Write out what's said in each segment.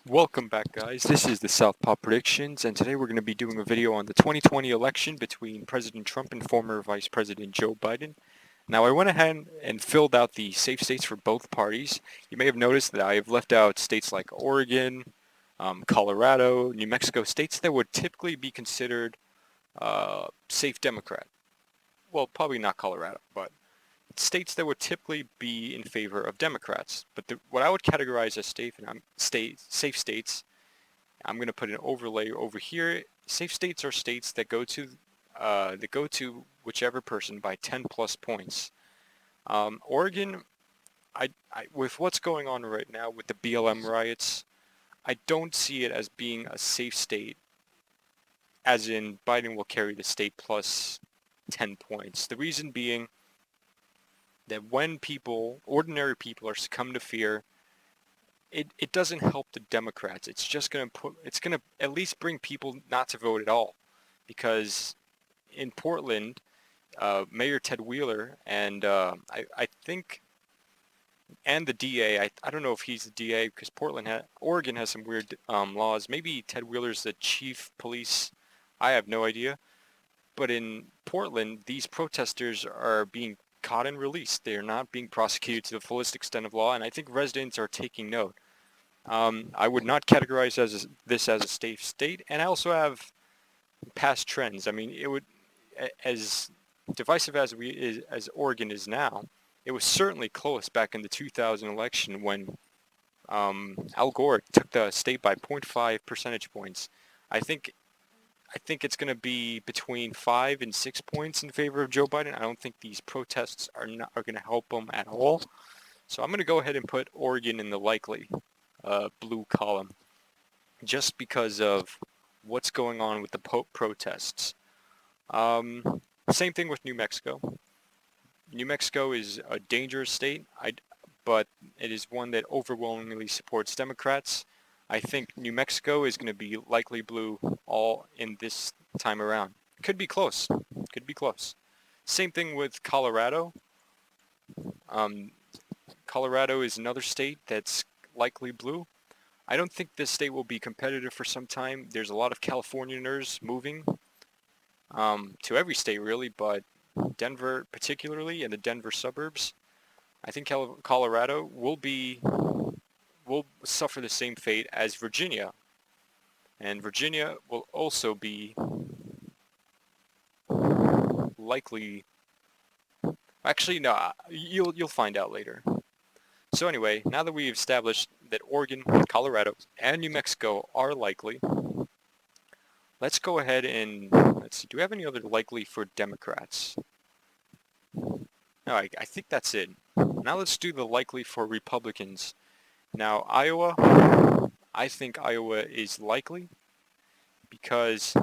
Welcome back, guys. This is the Southpaw Predictions, and today we're going to be doing a video on the 2020 election between President Trump and former Vice President Joe Biden. Now, I went ahead and filled out the safe states for both parties. You may have noticed that I have left out states like Oregon, Colorado, New Mexico, states that would typically be considered safe Democrat. Well, probably not Colorado, but states that would typically be in favor of Democrats. But what I would categorize as safe states, I'm going to put an overlay over here. Safe states are states that go to whichever person by 10 plus points. Oregon, with what's going on right now with the BLM riots, I don't see it as being a safe state, as in Biden will carry the state plus 10 points. The reason being that when ordinary people, are succumb to fear, it doesn't help the Democrats. It's just going to at least bring people not to vote at all. Because in Portland, Mayor Ted Wheeler and I think, and the DA, I don't know if he's the DA because Oregon has some weird laws. Maybe Ted Wheeler's the chief police. I have no idea. But in Portland, these protesters are being caught and released. They are not being prosecuted to the fullest extent of law, and I think residents are taking note. I would not categorize this as a safe state, and I also have past trends. I mean, it would, as divisive as Oregon is now, it was certainly close back in the 2000 election when Al Gore took the state by 0.5 percentage points. I think it's going to be between 5 and 6 points in favor of Joe Biden. I don't think these protests are going to help him at all. So I'm going to go ahead and put Oregon in the likely blue column, just because of what's going on with the protests. Same thing with New Mexico. New Mexico is a dangerous state, but it is one that overwhelmingly supports Democrats. I think New Mexico is going to be likely blue all in this time around. Could be close. Could be close. Same thing with Colorado. Colorado is another state that's likely blue. I don't think this state will be competitive for some time. There's a lot of Californians moving to every state really, but Denver particularly, and the Denver suburbs. I think Colorado will suffer the same fate as Virginia. And Virginia will also be likely... Actually, no, you'll find out later. So anyway, now that we've established that Oregon, Colorado, and New Mexico are likely, let's go ahead and, let's see, do we have any other likely for Democrats? No, I think that's it. Now let's do the likely for Republicans. Now, Iowa, I think Iowa is likely because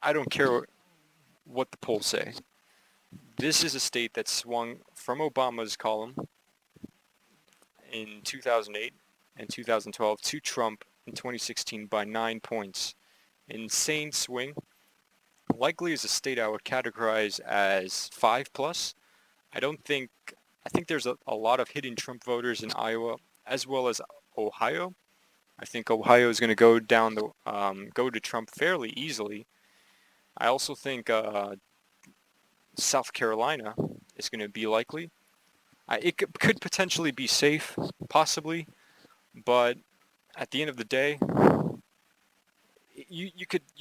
I don't care what the polls say. This is a state that swung from Obama's column in 2008 and 2012 to Trump in 2016 by 9 points. Insane swing. Likely is a state I would categorize as 5 plus. I think there's a lot of hidden Trump voters in Iowa as well as Ohio. I think Ohio is going to go to Trump fairly easily. I also think South Carolina is going to be likely. It could potentially be safe, possibly, but at the end of the day, you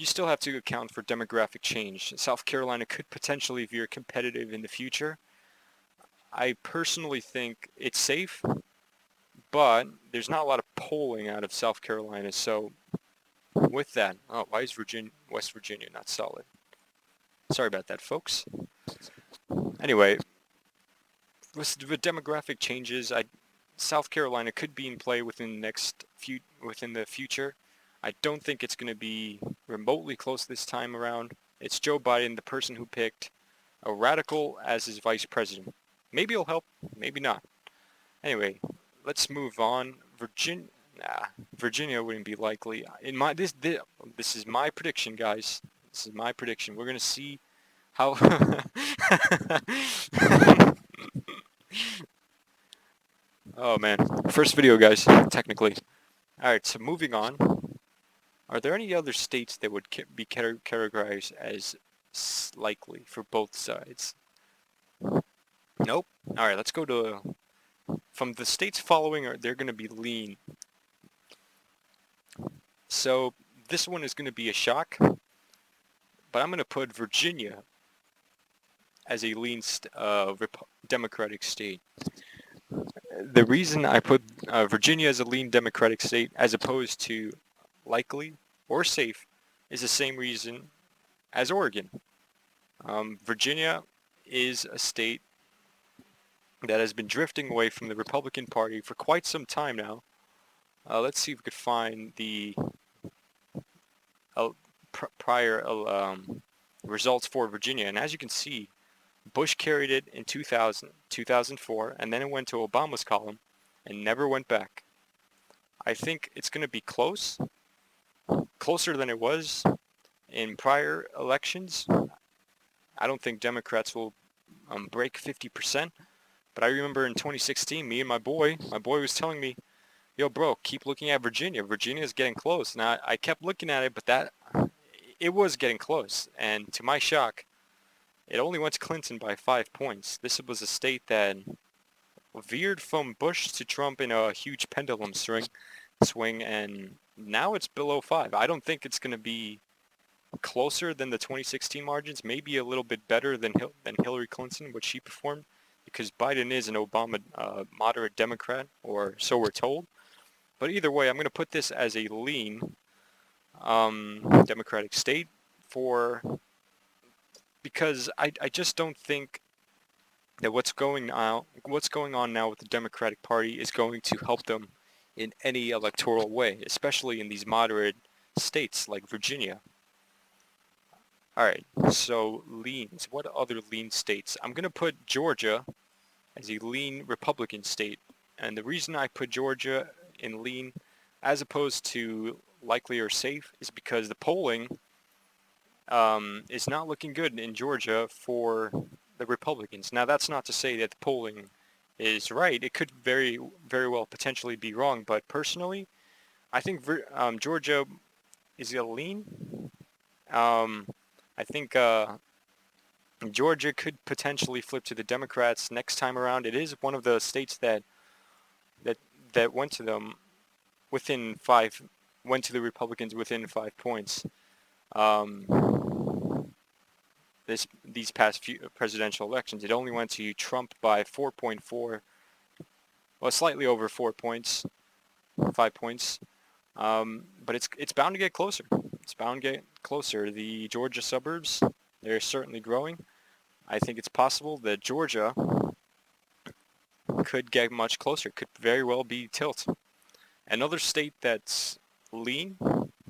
still have to account for demographic change. South Carolina could potentially veer competitive in the future. I personally think it's safe, but there's not a lot of polling out of South Carolina. So with that, why is West Virginia not solid? Sorry about that, folks. Anyway, with demographic changes, South Carolina could be in play within the future. I don't think it's going to be remotely close this time around. It's Joe Biden, the person who picked a radical as his vice president. Maybe it'll help, maybe not. Anyway, let's move on. Virginia wouldn't be likely. This is my prediction, guys. This is my prediction. We're gonna see how. Oh man, first video, guys. Technically, Alright, so moving on. Are there any other states that would be categorized as likely for both sides? Nope. Alright, let's go to... From the states following, they're going to be lean. So this one is going to be a shock, but I'm going to put Virginia as a lean Democratic state. The reason I put Virginia as a lean Democratic state as opposed to likely or safe is the same reason as Oregon. Virginia is a state that has been drifting away from the Republican Party for quite some time now. Let's see if we could find the prior results for Virginia. And as you can see, Bush carried it in 2004, and then it went to Obama's column and never went back. I think it's going to be closer than it was in prior elections. I don't think Democrats will break 50%, but I remember in 2016, me and my boy was telling me, yo bro, keep looking at Virginia. Virginia's getting close. And I kept looking at it, but it was getting close. And to my shock, it only went to Clinton by 5 points. This was a state that veered from Bush to Trump in a huge pendulum swing, and now it's below 5. I don't think it's going to be closer than the 2016 margins, maybe a little bit better than Hillary Clinton, what she performed, because Biden is an Obama moderate Democrat, or so we're told. But either way, I'm going to put this as a lean Democratic state because I just don't think that what's going on now with the Democratic Party is going to help them in any electoral way, especially in these moderate states like Virginia. Alright, so leans. What other lean states? I'm going to put Georgia as a lean Republican state. And the reason I put Georgia in lean as opposed to likely or safe is because the polling is not looking good in Georgia for the Republicans. Now, that's not to say that the polling is right. It could very, very well potentially be wrong. But personally, I think Georgia is a lean. I think Georgia could potentially flip to the Democrats next time around. It is one of the states that went to them went to the Republicans within 5 points. These past few presidential elections, it only went to Trump by 4.4, well, slightly over 4 points, 5 points. But it's bound to get closer. It's bound to get closer. The Georgia suburbs, they're certainly growing. I think it's possible that Georgia could get much closer. Could very well be tilt. Another state that's lean,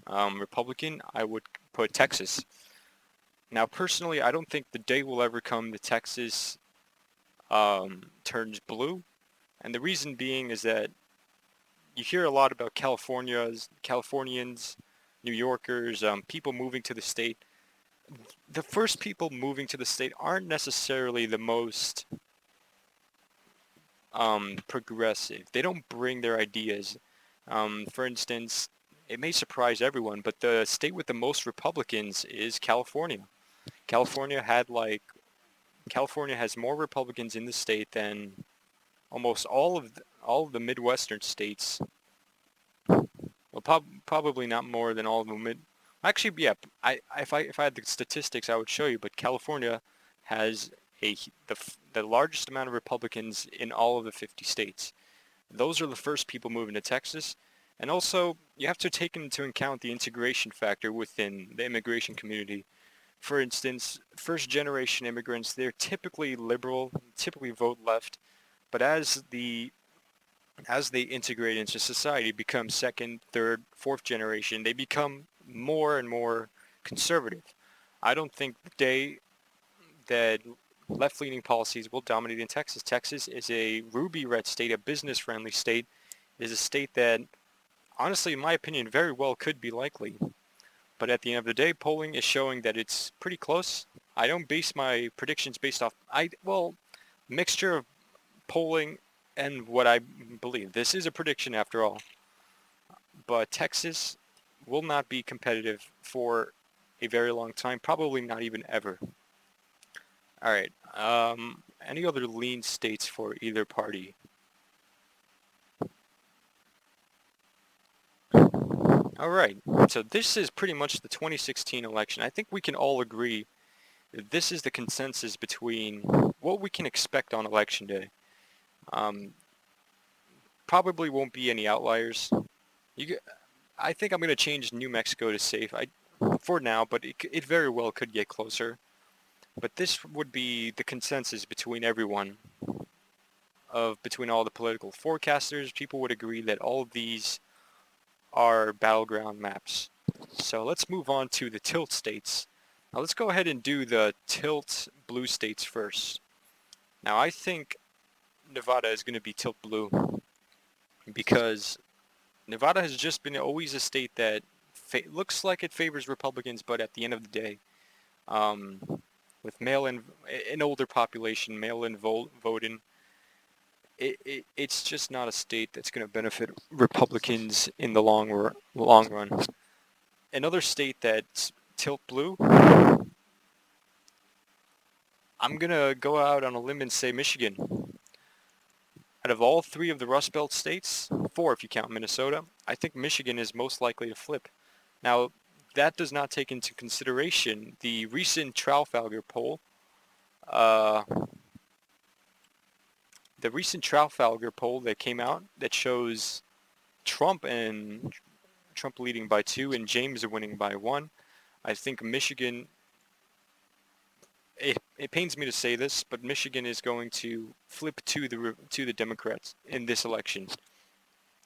Republican, I would put Texas. Now, personally, I don't think the day will ever come that Texas turns blue. And the reason being is that you hear a lot about Californians, New Yorkers, people moving to the state. The first people moving to the state aren't necessarily the most progressive. They don't bring their ideas. For instance, it may surprise everyone, but the state with the most Republicans is California. California has more Republicans in the state than almost all of the Midwestern states. Well, probably not more than all of the Actually, yeah. If I had the statistics, I would show you. But California has the largest amount of Republicans in all of the 50 states. Those are the first people moving to Texas. And also, you have to take into account the integration factor within the immigration community. For instance, first-generation immigrants, they're typically liberal, typically vote left. But as they integrate into society, become second, third, fourth generation, they become more and more conservative. I don't think the day that left-leaning policies will dominate in Texas. Texas is a ruby red state, a business-friendly state. It is a state that, honestly, in my opinion, very well could be likely. But at the end of the day, polling is showing that it's pretty close. I don't base my predictions based off, mixture of polling and what I believe. This is a prediction after all. but Texas will not be competitive for a very long time, probably not even ever. All right. Any other lean states for either party? All right. So this is pretty much the 2016 election. I think we can all agree that this is the consensus between what we can expect on election day. Um, Probably won't be any outliers. I think I'm going to change New Mexico to safe. For now, but it very well could get closer. But this would be the consensus between everyone, between all the political forecasters. People would agree that all of these are battleground maps. So let's move on to the tilt states. Now let's go ahead and do the tilt blue states first. Now I think Nevada is going to be tilt blue because Nevada has just been always a state that looks like it favors Republicans, but at the end of the day, um, with mail-in, an older population, mail-in voting, it's just not a state that's going to benefit Republicans in the long run. Another state that's tilt blue, I'm going to go out on a limb and say Michigan. Out of all three of the Rust Belt states, 4 if you count Minnesota, I think Michigan is most likely to flip. Now, that does not take into consideration the recent Trafalgar poll. The recent Trafalgar poll that came out that shows Trump leading by 2 and James winning by 1. I think Michigan, it pains me to say this, but Michigan is going to flip to the Democrats in this election.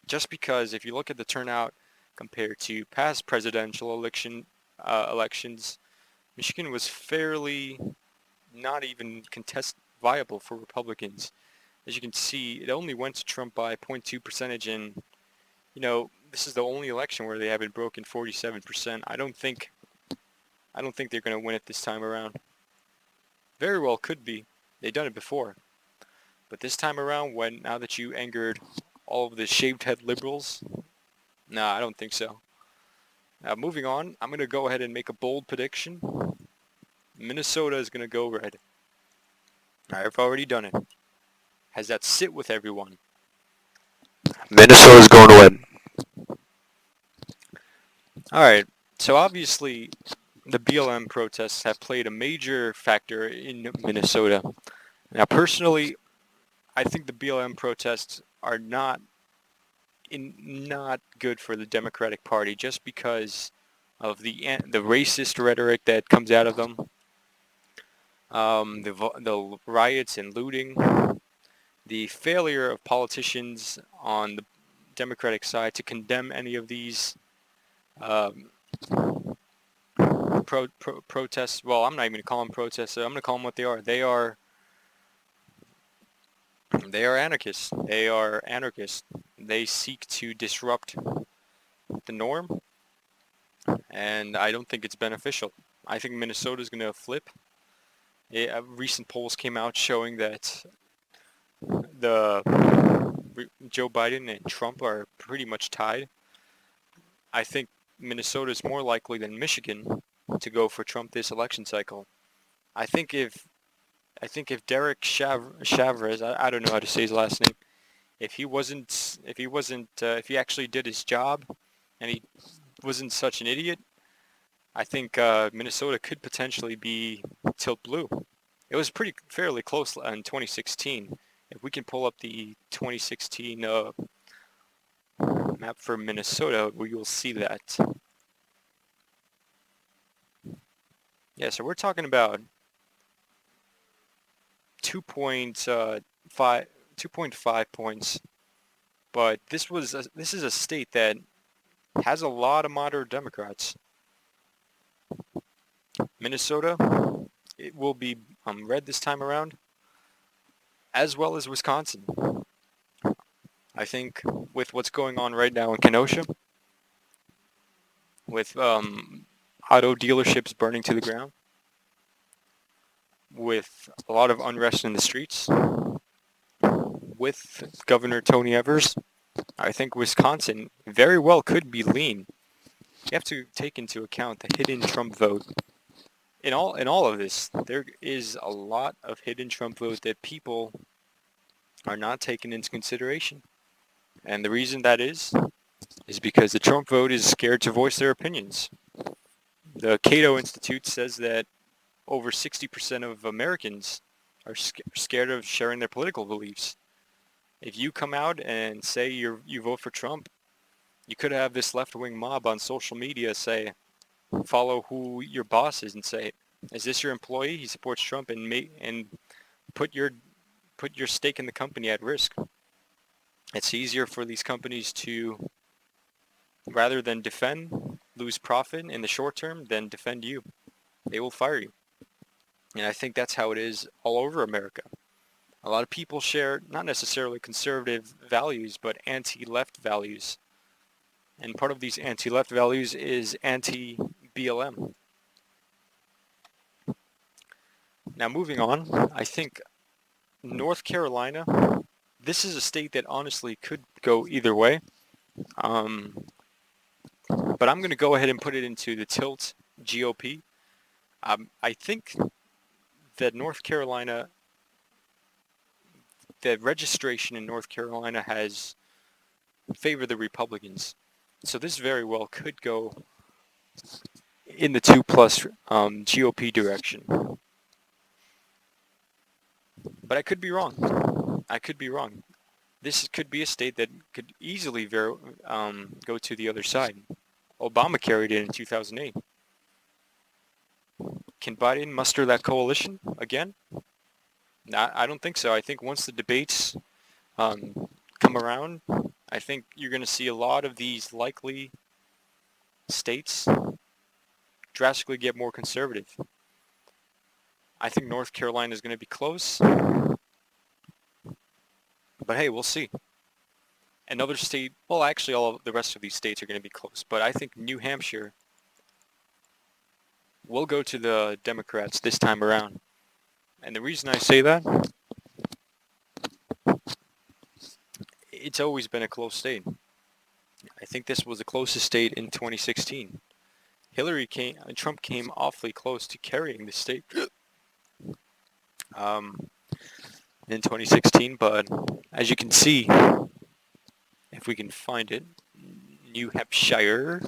Just because if you look at the turnout compared to past presidential elections, Michigan was fairly not even viable for Republicans. As you can see, it only went to Trump by 0.2 percentage, and this is the only election where they haven't broken 47%. I don't think they're going to win it this time around. Very well could be. They've done it before. But this time around, now that you angered all of the shaved head liberals, nah, I don't think so. Now, moving on, I'm going to go ahead and make a bold prediction. Minnesota is going to go red. I've already done it. Has that sit with everyone? Minnesota's going to win. Alright, so obviously the BLM protests have played a major factor in Minnesota. Now personally, I think the BLM protests are not good for the Democratic Party just because of the racist rhetoric that comes out of them. The riots and looting, the failure of politicians on the Democratic side to condemn any of these protests. Well, I'm not even going to call them protests. I'm going to call them what they are. They are anarchists. They are anarchists. They seek to disrupt the norm, and I don't think it's beneficial. I think Minnesota's going to flip. Recent polls came out showing that Joe Biden and Trump are pretty much tied. I think Minnesota is more likely than Michigan to go for Trump this election cycle. I think if Derek Chavez, I don't know how to say his last name, if he actually did his job, and he wasn't such an idiot, I think Minnesota could potentially be tilt blue. It was fairly close in 2016. If we can pull up the 2016 map for Minnesota, we will see that. Yeah, so we're talking about 2.5 points, but this is a state that has a lot of moderate Democrats. Minnesota, it will be red this time around, as well as Wisconsin. I think with what's going on right now in Kenosha, with auto dealerships burning to the ground, with a lot of unrest in the streets, with Governor Tony Evers, I think Wisconsin very well could be lean. You have to take into account the hidden Trump vote. In all of this, there is a lot of hidden Trump vote that people are not taking into consideration. And the reason that is because the Trump vote is scared to voice their opinions. The Cato Institute says that over 60% of Americans are scared of sharing their political beliefs. If you come out and say you vote for Trump, you could have this left-wing mob on social media say, follow who your boss is and say, is this your employee? He supports Trump, and put your stake in the company at risk. It's easier for these companies to, rather than lose profit in the short term, than defend you. They will fire you. And I think that's how it is all over America. A lot of people share not necessarily conservative values, but anti-left values. And part of these anti-left values is anti-BLM. Now moving on, I think North Carolina, this is a state that honestly could go either way. But I'm going to go ahead and put it into the tilt GOP. I think that North Carolina, the registration in North Carolina has favored the Republicans. So this very well could go in the 2+ GOP direction. But I could be wrong. I could be wrong. This could be a state that could easily go to the other side. Obama carried it in 2008. Can Biden muster that coalition again? I don't think so. I think once the debates come around, I think you're going to see a lot of these likely states drastically get more conservative. I think North Carolina is going to be close. But hey, we'll see. Another state, well, actually all of the rest of these states are going to be close. But I think New Hampshire will go to the Democrats this time around. And the reason I say that, it's always been a close state. I think this was the closest state in 2016. Trump came awfully close to carrying the state in 2016, but as you can see, if we can find it, New Hampshire,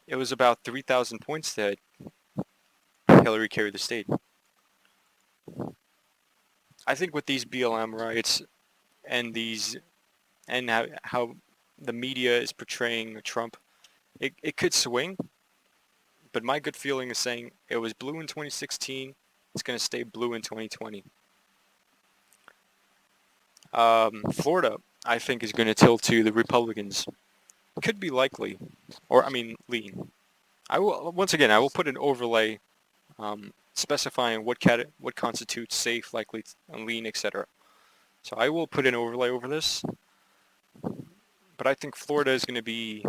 it was about 3,000 points that Hillary carried the state. I think with these BLM riots and how the media is portraying Trump, it could swing, but my gut feeling is saying it was blue in 2016, it's going to stay blue in 2020. Florida, I think, is going to tilt to the Republicans. Could be likely, lean. I will put an overlay specifying what constitutes safe, likely, and lean, etc. So I will put an overlay over this, but I think Florida is going to be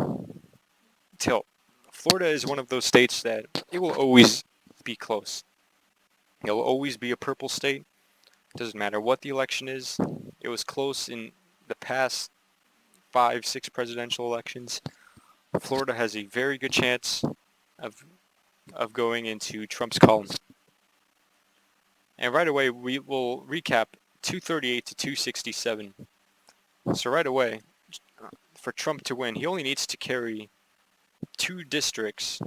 tilt. Florida is one of those states that it will always be close. It will always be a purple state. It doesn't matter what the election is. It was close in the past 5-6 presidential elections. Florida has a very good chance of going into Trump's column. And right away, we will recap 238 to 267. So right away, for Trump to win, he only needs to carry 2 districts,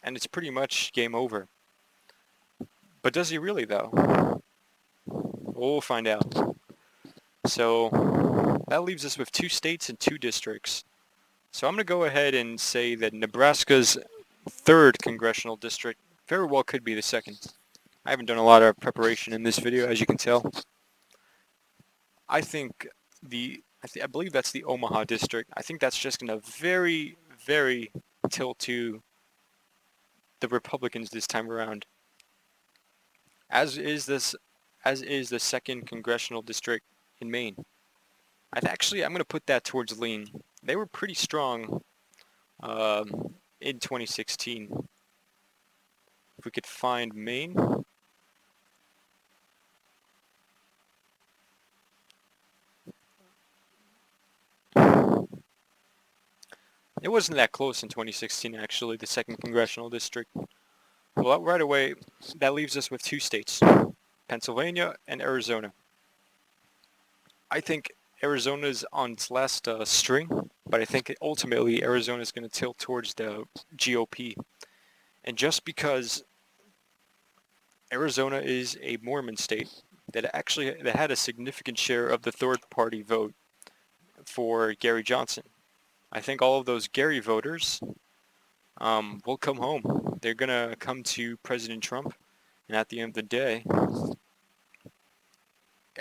and it's pretty much game over. But does he really, though? We'll find out. So that leaves us with 2 states and 2 districts. So I'm going to go ahead and say that Nebraska's 3rd congressional district very well could be the 2nd. I haven't done a lot of preparation in this video, as you can tell. I believe that's the Omaha district. I think that's just going to very, very tilt to the Republicans this time around. As is the 2nd congressional district in Maine. I'm going to put that towards lean. They were pretty strong in 2016. If we could find Maine. It wasn't that close in 2016, actually, the 2nd Congressional District. Well, right away, that leaves us with 2 states, Pennsylvania and Arizona. I think Arizona's on its last string, but I think ultimately Arizona is going to tilt towards the GOP. And just because Arizona is a Mormon state that had a significant share of the third party vote for Gary Johnson, I think all of those Gary voters will come home. They're going to come to President Trump, and at the end of the day,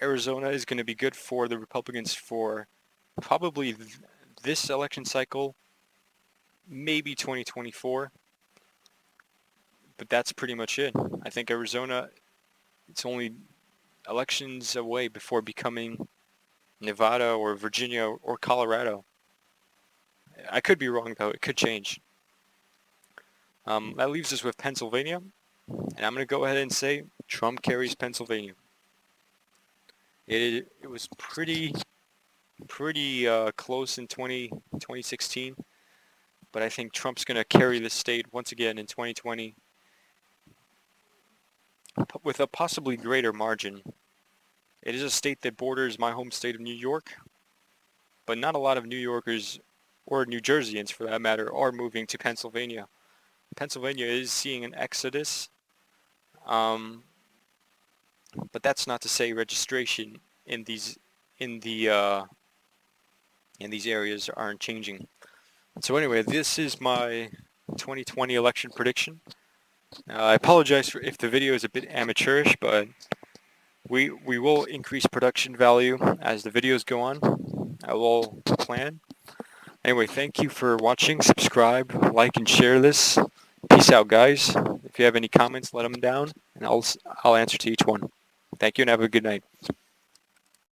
Arizona is going to be good for the Republicans for probably this election cycle, maybe 2024, but that's pretty much it. I think Arizona, it's only elections away before becoming Nevada or Virginia or Colorado. I could be wrong, though. It could change. That leaves us with Pennsylvania, and I'm going to go ahead and say Trump carries Pennsylvania. It was pretty close in 2016, but I think Trump's going to carry the state once again in 2020 with a possibly greater margin. It is a state that borders my home state of New York, but not a lot of New Yorkers, or New Jerseyans for that matter, are moving to Pennsylvania. Pennsylvania is seeing an exodus, but that's not to say registration in these areas aren't changing. So anyway, this is my 2020 election prediction. I apologize if the video is a bit amateurish, but we will increase production value as the videos go on. I will plan. Anyway, thank you for watching. Subscribe, like, and share this. Peace out, guys. If you have any comments, let them down, and I'll answer to each one. Thank you, and have a good night.